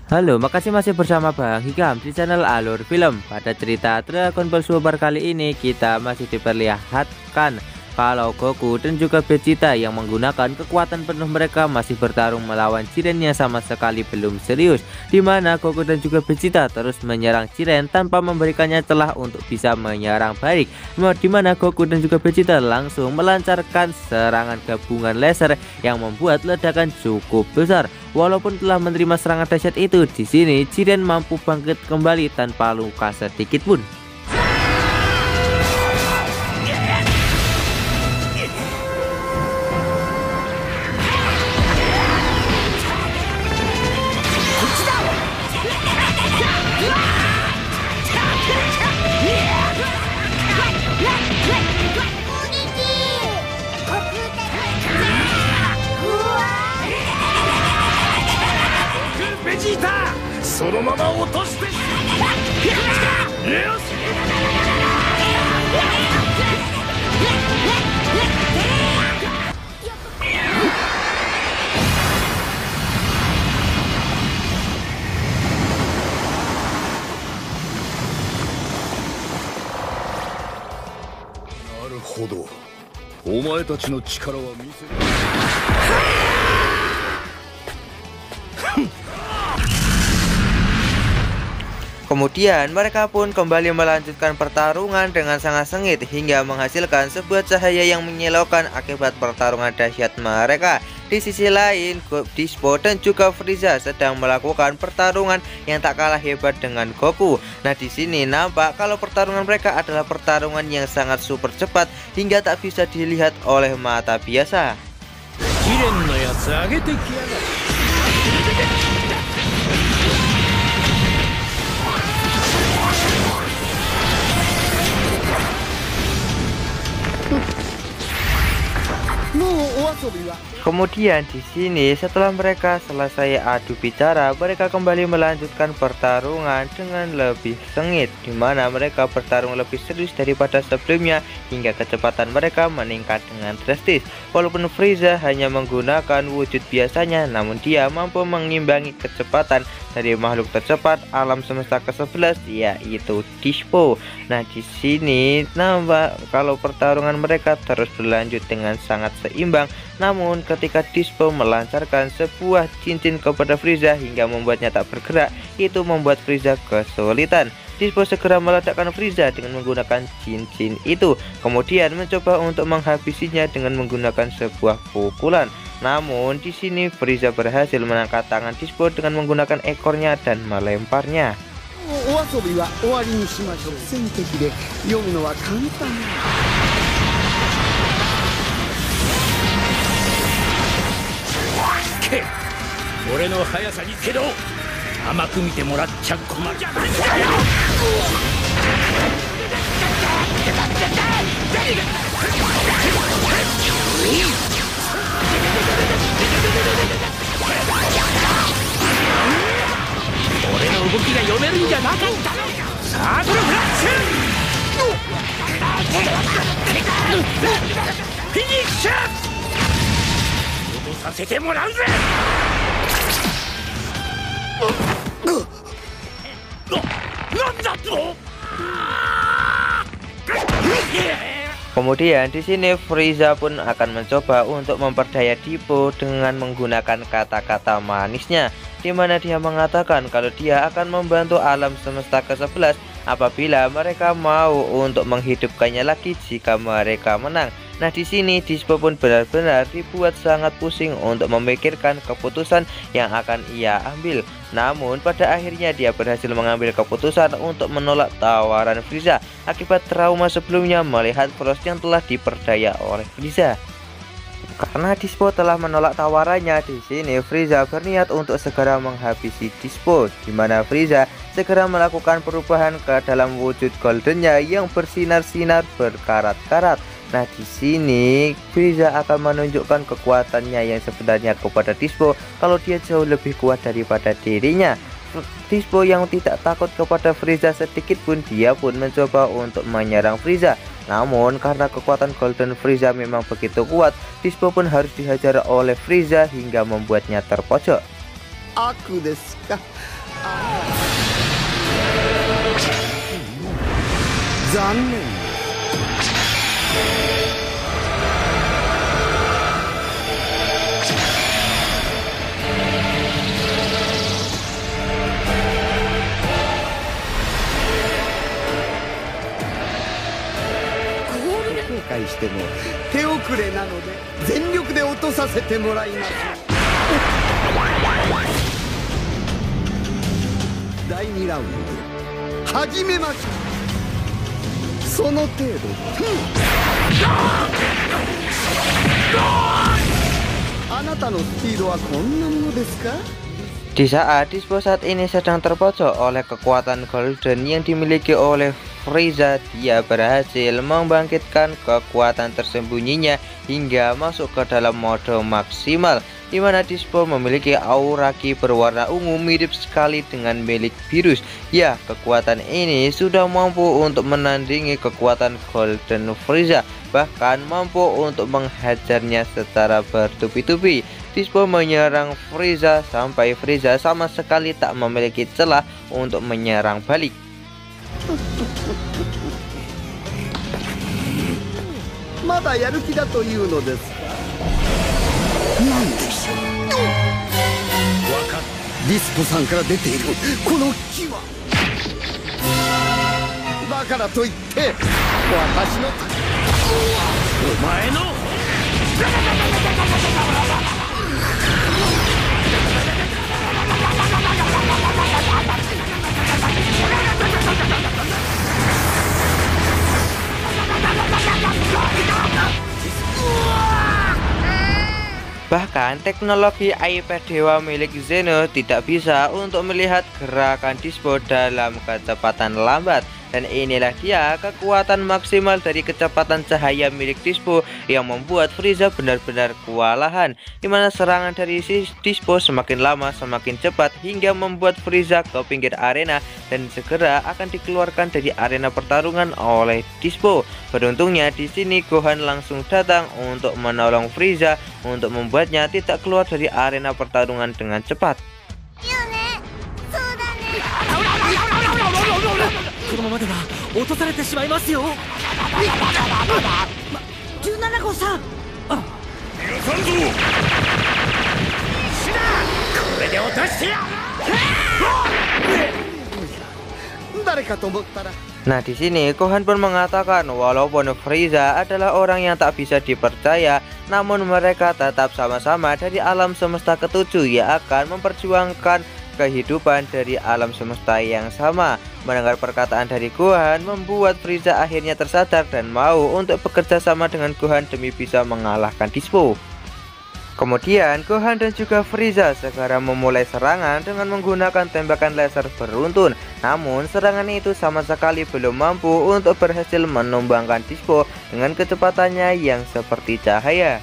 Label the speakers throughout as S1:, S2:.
S1: Halo, makasih masih bersama Bang Hikam di channel Alur Film. Pada cerita Dragon Ball Super kali ini kita masih diperlihatkan kalau Goku dan juga Vegeta yang menggunakan kekuatan penuh mereka masih bertarung melawan Jiren yang sama sekali belum serius, di mana Goku dan juga Vegeta terus menyerang Jiren tanpa memberikannya celah untuk bisa menyerang balik, di mana Goku dan juga Vegeta langsung melancarkan serangan gabungan laser yang membuat ledakan cukup besar. Walaupun telah menerima serangan dahsyat itu, di sini Jiren mampu bangkit kembali tanpa luka sedikit pun. Kemudian mereka pun kembali melanjutkan pertarungan dengan sangat sengit hingga menghasilkan sebuah cahaya yang menyilaukan akibat pertarungan dahsyat mereka. Di sisi lain, Dispo dan juga Frieza sedang melakukan pertarungan yang tak kalah hebat dengan Goku. Nah, di sini nampak kalau pertarungan mereka adalah pertarungan yang sangat super cepat hingga tak bisa dilihat oleh mata biasa. Kemudian di sini setelah mereka selesai adu bicara, mereka kembali melanjutkan pertarungan dengan lebih sengit, di mana mereka bertarung lebih serius daripada sebelumnya hingga kecepatan mereka meningkat dengan drastis. Walaupun Frieza hanya menggunakan wujud biasanya, namun dia mampu mengimbangi kecepatan dari makhluk tercepat alam semesta ke-11, yaitu Dispo. Nah, di sini nampak kalau pertarungan mereka terus berlanjut dengan sangat seimbang. Namun ketika Dispo melancarkan sebuah cincin kepada Frieza hingga membuatnya tak bergerak, itu membuat Frieza kesulitan. Dispo segera meledakkan Frieza dengan menggunakan cincin itu, kemudian mencoba untuk menghabisinya dengan menggunakan sebuah pukulan. Namun di sini Frieza berhasil menangkap tangan Dispo dengan menggunakan ekornya dan melemparnya. Kemudian di sini Frieza pun akan mencoba untuk memperdaya Dispo dengan menggunakan kata-kata manisnya, di mana dia mengatakan kalau dia akan membantu alam semesta ke-11 apabila mereka mau untuk menghidupkannya lagi jika mereka menang. Nah, di sini Dispo pun benar-benar dibuat sangat pusing untuk memikirkan keputusan yang akan ia ambil. Namun pada akhirnya dia berhasil mengambil keputusan untuk menolak tawaran Frieza akibat trauma sebelumnya melihat Frost yang telah diperdaya oleh Frieza. Karena Dispo telah menolak tawarannya, di sini Frieza berniat untuk segera menghabisi Dispo, di mana Frieza segera melakukan perubahan ke dalam wujud goldennya yang bersinar-sinar berkarat-karat. Nah, di sini Frieza akan menunjukkan kekuatannya yang sebenarnya kepada Dispo kalau dia jauh lebih kuat daripada dirinya. Dispo yang tidak takut kepada Frieza sedikit pun, dia pun mencoba untuk menyerang Frieza. Namun karena kekuatan Golden Frieza memang begitu kuat, Dispo pun harus dihajar oleh Frieza hingga membuatnya terpojok.
S2: Aku desu ka? 残念。後悔しても手遅れなので全力で落とさせてもらいます。第2ラウンド始めましょう。その程度。あなたのスピードはこんなものですか？
S1: Di saat Dispo saat ini sedang terpojok oleh kekuatan Golden yang dimiliki oleh Frieza, dia berhasil membangkitkan kekuatan tersembunyinya hingga masuk ke dalam mode maksimal, di mana Dispo memiliki aura ki berwarna ungu mirip sekali dengan milik Beerus. Ya, kekuatan ini sudah mampu untuk menandingi kekuatan Golden Frieza, bahkan mampu untuk menghajarnya secara bertubi-tubi. Dispo menyerang Frieza sampai Frieza sama sekali tak memiliki celah untuk menyerang balik. Bahkan teknologi iPad Dewa milik Zeno tidak bisa untuk melihat gerakan Dispo dalam kecepatan lambat. Dan inilah dia kekuatan maksimal dari kecepatan cahaya milik Dispo yang membuat Frieza benar-benar kewalahan, dimana serangan dari Dispo semakin lama semakin cepat hingga membuat Frieza ke pinggir arena dan segera akan dikeluarkan dari arena pertarungan oleh Dispo. Beruntungnya di sini Gohan langsung datang untuk menolong Frieza untuk membuatnya tidak keluar dari arena pertarungan dengan cepat.
S3: このままでは落とされてしまいますよ。17号さん、逃がさんぞ。これで落としてや。
S2: 誰かと思ったら。
S1: Nah, di sini Gohan pun mengatakan walaupun Frieza adalah orang yang tak bisa dipercaya, namun mereka tetap sama-sama dari alam semesta ketujuh yang akan memperjuangkan kehidupan dari alam semesta yang sama. Mendengar perkataan dari Gohan membuat Frieza akhirnya tersadar dan mau untuk bekerja sama dengan Gohan demi bisa mengalahkan Dispo. Kemudian Gohan dan juga Frieza segera memulai serangan dengan menggunakan tembakan laser beruntun. Namun serangan itu sama sekali belum mampu untuk berhasil menumbangkan Dispo dengan kecepatannya yang seperti cahaya.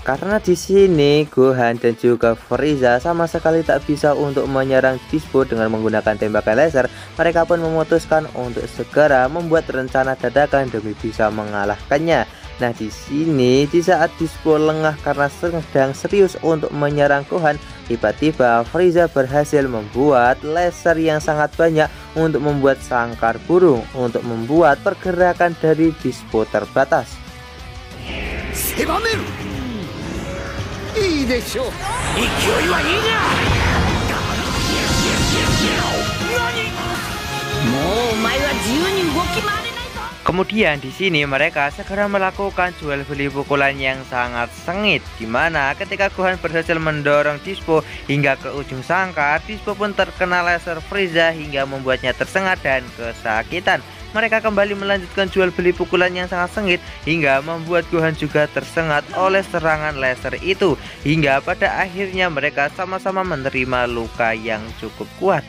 S1: Karena di sini Gohan dan juga Frieza sama sekali tak bisa untuk menyerang Dispo dengan menggunakan tembakan laser, mereka pun memutuskan untuk segera membuat rencana dadakan demi bisa mengalahkannya. Nah, di sini di saat Dispo lengah karena sedang serius untuk menyerang Gohan, tiba-tiba Frieza berhasil membuat laser yang sangat banyak untuk membuat sangkar burung untuk membuat pergerakan dari Dispo terbatas.
S2: いいでしょう。勢いはいいな。もうお前は自由に動き回れないぞ。
S1: Kemudian di sini mereka segera melakukan jual beli pukulan yang sangat sengit, di mana ketika Gohan berhasil mendorong Dispo hingga ke ujung sangkar, Dispo pun terkena laser Frieza hingga membuatnya tersengat dan kesakitan. Mereka kembali melanjutkan jual beli pukulan yang sangat sengit hingga membuat Gohan juga tersengat oleh serangan laser itu, hingga pada akhirnya mereka sama-sama menerima luka yang cukup kuat.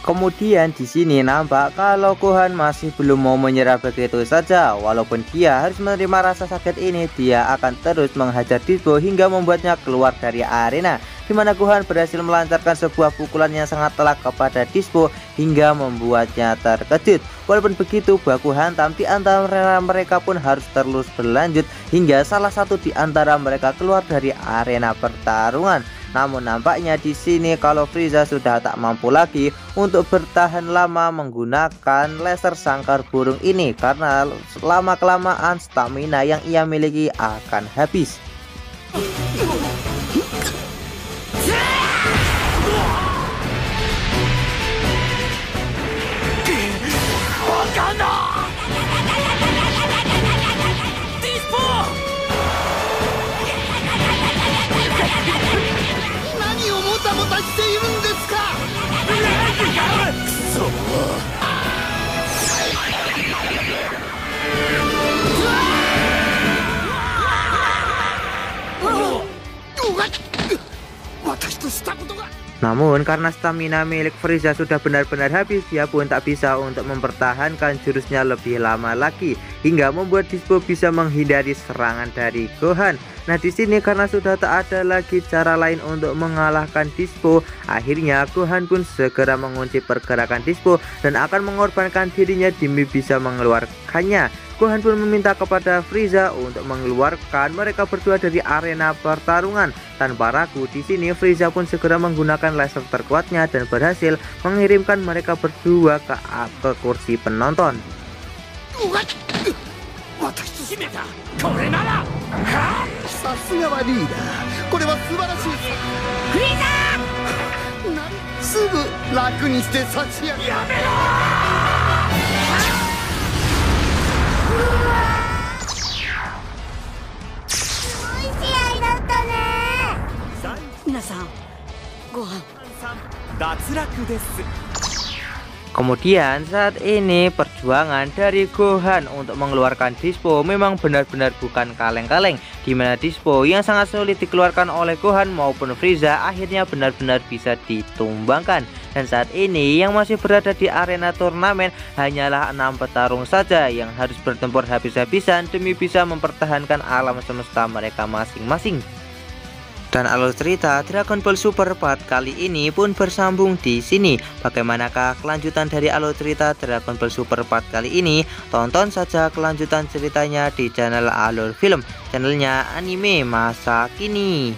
S1: Kemudian di sini nampak kalau Gohan masih belum mau menyerah begitu saja. Walaupun dia harus menerima rasa sakit ini, dia akan terus menghajar Dispo hingga membuatnya keluar dari arena, di mana Gohan berhasil melancarkan sebuah pukulan yang sangat telak kepada Dispo hingga membuatnya terkejut. Walaupun begitu, baku hantam di antara mereka pun harus terus berlanjut hingga salah satu di antara mereka keluar dari arena pertarungan. Namun nampaknya di sini kalau Frieza sudah tak mampu lagi untuk bertahan lama menggunakan laser sangkar burung ini, karena lama-kelamaan stamina yang ia miliki akan habis. Namun karena stamina milik Frieza sudah benar-benar habis, dia pun tak bisa untuk mempertahankan jurusnya lebih lama lagi, hingga membuat Dispo bisa menghindari serangan dari Gohan. Nah di sini karena sudah tak ada lagi cara lain untuk mengalahkan Dispo, akhirnya Gohan pun segera mengunci pergerakan Dispo dan akan mengorbankan dirinya demi bisa mengeluarkannya. Gohan pun meminta kepada Frieza untuk mengeluarkan mereka berdua dari arena pertarungan. Tanpa ragu, di sini Frieza pun segera menggunakan laser terkuatnya dan berhasil mengirimkan mereka berdua ke kursi penonton. Kemudian saat ini perjuangan dari Gohan untuk mengeluarkan Dispo memang benar-benar bukan kaleng-kaleng, di mana Dispo yang sangat sulit dikeluarkan oleh Gohan maupun Frieza akhirnya benar-benar bisa ditumbangkan. Dan saat ini yang masih berada di arena turnamen hanyalah 6 petarung saja yang harus bertempur habis-habisan demi bisa mempertahankan alam semesta mereka masing-masing. Dan alur cerita Dragon Ball Super Part kali ini pun bersambung di sini. Bagaimanakah kelanjutan dari alur cerita Dragon Ball Super Part kali ini? Tonton saja kelanjutan ceritanya di channel Alur Film, channelnya anime masa kini.